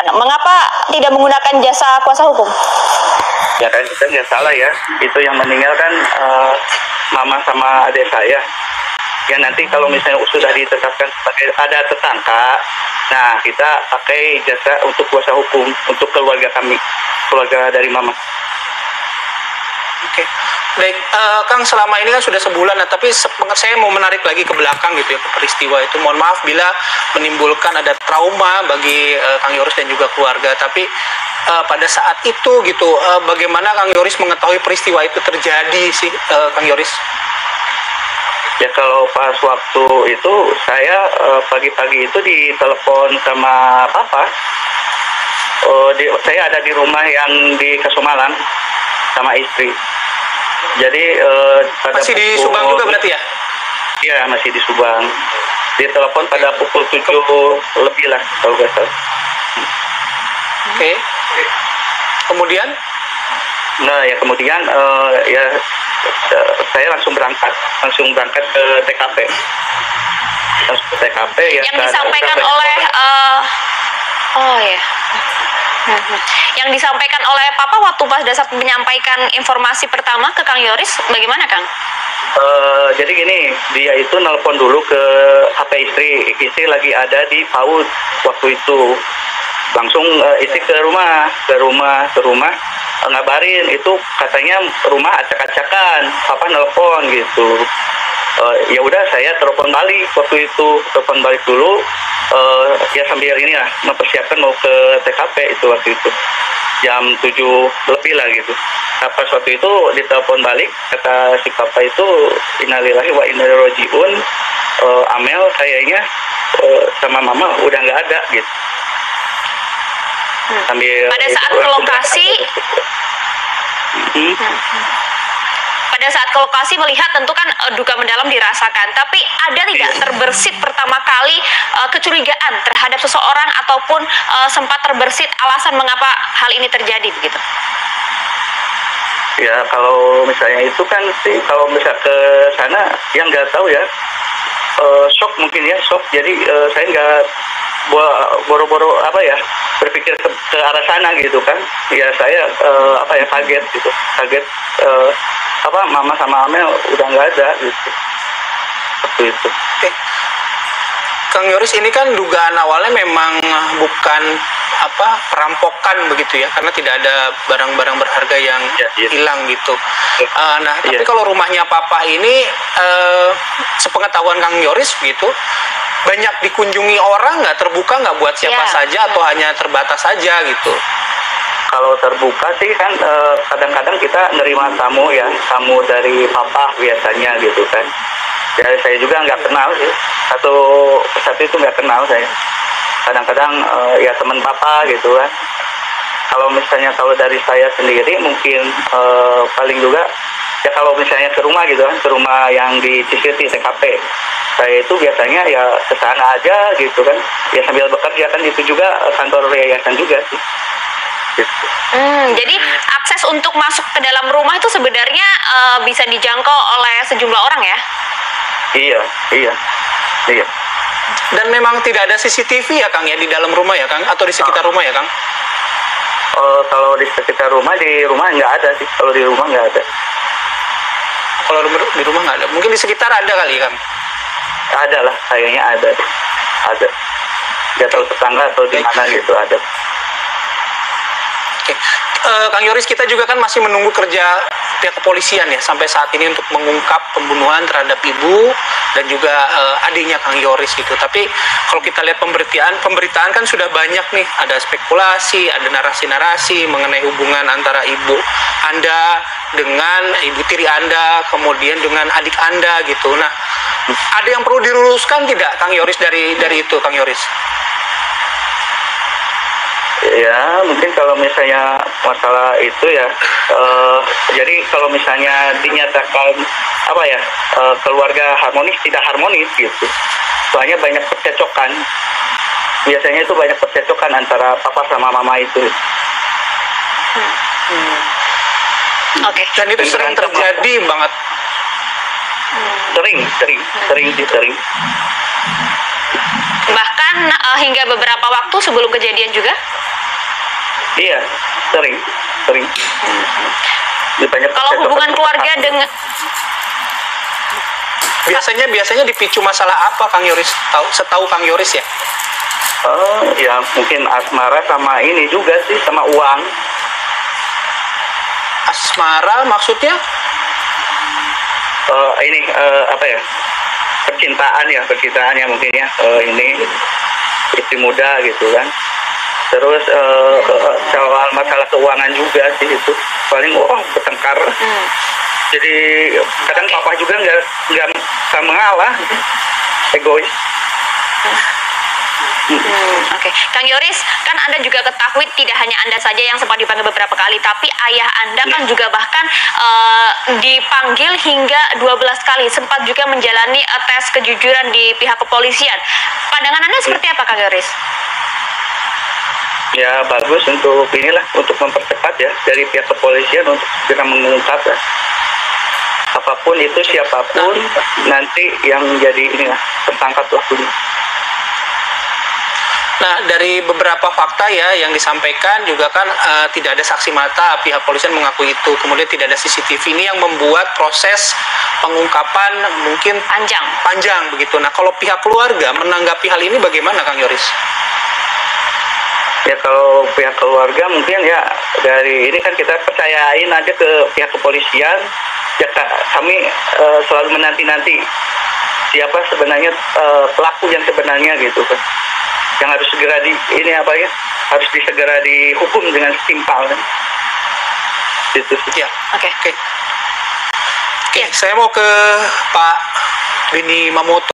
Kang? Mengapa tidak menggunakan jasa kuasa hukum? Ya kan kita nggak salah ya, itu yang meninggal kan mama sama adik saya. Ya nanti kalau misalnya sudah ditetapkan sebagai ada tersangka, nah kita pakai jasa untuk kuasa hukum untuk keluarga kami, keluarga dari mama. Oke. Baik, Kang, selama ini kan sudah sebulan, nah, tapi saya mau menarik lagi ke belakang gitu ya, ke peristiwa itu. Mohon maaf bila menimbulkan ada trauma bagi Kang Yoris dan juga keluarga, tapi pada saat itu gitu, bagaimana Kang Yoris mengetahui peristiwa itu terjadi sih, Kang Yoris? Ya kalau pas waktu itu saya pagi-pagi itu ditelepon sama papa. Saya ada di rumah yang di Kasumalang sama istri. Jadi masih di Subang juga berarti ya? Iya, masih di Subang. Ditelepon pada pukul 7 lebih lah kalau nggak salah. Oke. Kemudian? Nah ya kemudian ya saya langsung berangkat ke TKP. Langsung ke TKP ya. Yang disampaikan oleh yang disampaikan oleh Papa waktu pada saat menyampaikan informasi pertama ke Kang Yoris, bagaimana Kang? Jadi gini, dia itu nelpon dulu ke HP istri lagi ada di PAUD waktu itu. Langsung istri ke rumah ngabarin itu katanya rumah acak-acakan, papa nelpon gitu. Ya udah saya telepon balik waktu itu, telepon balik dulu. Ya sambil ini lah mempersiapkan mau ke TKP itu waktu itu jam 7 lebih lah gitu. Nah, pas waktu itu ditelepon balik kata si papa itu innalillahi wa inna ilaihi rajiun, Amel kayaknya sama mama udah nggak ada gitu. Sambil pada saat ke lokasi pada saat ke lokasi melihat tentu kan duka mendalam dirasakan, tapi ada tidak terbersit pertama kali kecurigaan terhadap seseorang ataupun sempat terbersit alasan mengapa hal ini terjadi begitu? Ya kalau misalnya itu kan sih kalau misal ke sana yang nggak tahu ya, shock mungkin ya, shock. Jadi saya nggak boro-boro berpikir ke arah sana gitu kan. Ya saya kaget gitu, mama sama Amel udah nggak ada gitu. Seperti itu. Oke. Kang Yoris, ini kan dugaan awalnya memang bukan perampokan begitu ya, karena tidak ada barang-barang berharga yang hilang gitu. Tapi kalau rumahnya papa ini sepengetahuan Kang Yoris gitu, banyak dikunjungi orang nggak, terbuka nggak buat siapa saja atau hanya terbatas saja gitu? Kalau terbuka sih kan kadang-kadang kita nerima tamu dari papa biasanya gitu kan. Ya saya juga nggak kenal sih, satu itu nggak kenal saya. Kadang-kadang ya teman papa gitu kan. Kalau misalnya dari saya sendiri mungkin paling juga ya kalau misalnya ke rumah gitu kan, ke rumah yang di Cisirti TKP. Saya itu biasanya ya ke sana aja gitu kan. Ya sambil bekerja kan, itu juga kantor yayasan juga sih. Gitu. Jadi akses untuk masuk ke dalam rumah itu sebenarnya bisa dijangkau oleh sejumlah orang ya? Iya. Dan memang tidak ada CCTV ya Kang ya di dalam rumah ya Kang, atau di sekitar rumah ya Kang? Kalau di sekitar rumah, nggak ada sih. Kalau di rumah nggak ada. Kalau di rumah nggak ada, mungkin di sekitar ada kali Kang? Ada lah, kayaknya ada. Nggak tahu tetangga atau di mana gitu ada. Oke. Kang Yoris, kita juga kan masih menunggu kerja pihak kepolisian ya sampai saat ini untuk mengungkap pembunuhan terhadap ibu dan juga adiknya Kang Yoris gitu. Tapi kalau kita lihat pemberitaan kan sudah banyak nih, ada spekulasi, ada narasi-narasi mengenai hubungan antara ibu Anda dengan ibu tiri Anda, kemudian dengan adik Anda gitu. Nah, ada yang perlu diluruskan tidak Kang Yoris dari itu Kang Yoris? Ya mungkin kalau misalnya masalah itu ya, jadi kalau misalnya dinyatakan keluarga harmonis, tidak harmonis gitu, soalnya banyak percecokan, biasanya itu banyak percecokan antara papa sama mama itu. Oke. Dan itu sering terjadi banget. Sering. Bahkan hingga beberapa waktu sebelum kejadian juga? Iya, sering. Di banyak Kalau proses hubungan seperti keluarga itu. dengan Biasanya dipicu masalah apa Kang Yoris? Setahu Kang Yoris ya? Ya mungkin asmara sama ini juga sih, sama uang. Asmara maksudnya? Ini apa ya? Percintaan ya mungkin ya. Ini istri muda gitu kan. Terus soal masalah keuangan juga sih itu. Paling bertengkar. Jadi kadang papa juga nggak sama mengalah, egois. Oke, Kang Yoris, kan Anda juga ketahui tidak hanya Anda saja yang sempat dipanggil beberapa kali, tapi ayah Anda kan juga bahkan dipanggil hingga 12 kali, sempat juga menjalani tes kejujuran di pihak kepolisian. Pandangan Anda seperti apa, Kang Yoris? Ya bagus untuk untuk mempercepat ya dari pihak kepolisian untuk segera mengungkap ya. Apapun itu, siapapun nanti yang jadi tertangkap pelakunya. Nah, dari beberapa fakta ya yang disampaikan juga kan tidak ada saksi mata, pihak polisian mengakui itu. Kemudian tidak ada CCTV, ini yang membuat proses pengungkapan mungkin panjang begitu. Nah, kalau pihak keluarga menanggapi hal ini bagaimana, Kang Yoris? Ya kalau pihak keluarga mungkin ya dari ini kan kita percayain aja ke pihak kepolisian. Ya kami selalu menanti-nanti siapa sebenarnya pelaku yang sebenarnya gitu kan. Yang harus segera harus disegera dihukum dengan setimpal kan. Gitu. Ya, Oke. Saya mau ke Pak Beni Mamoto.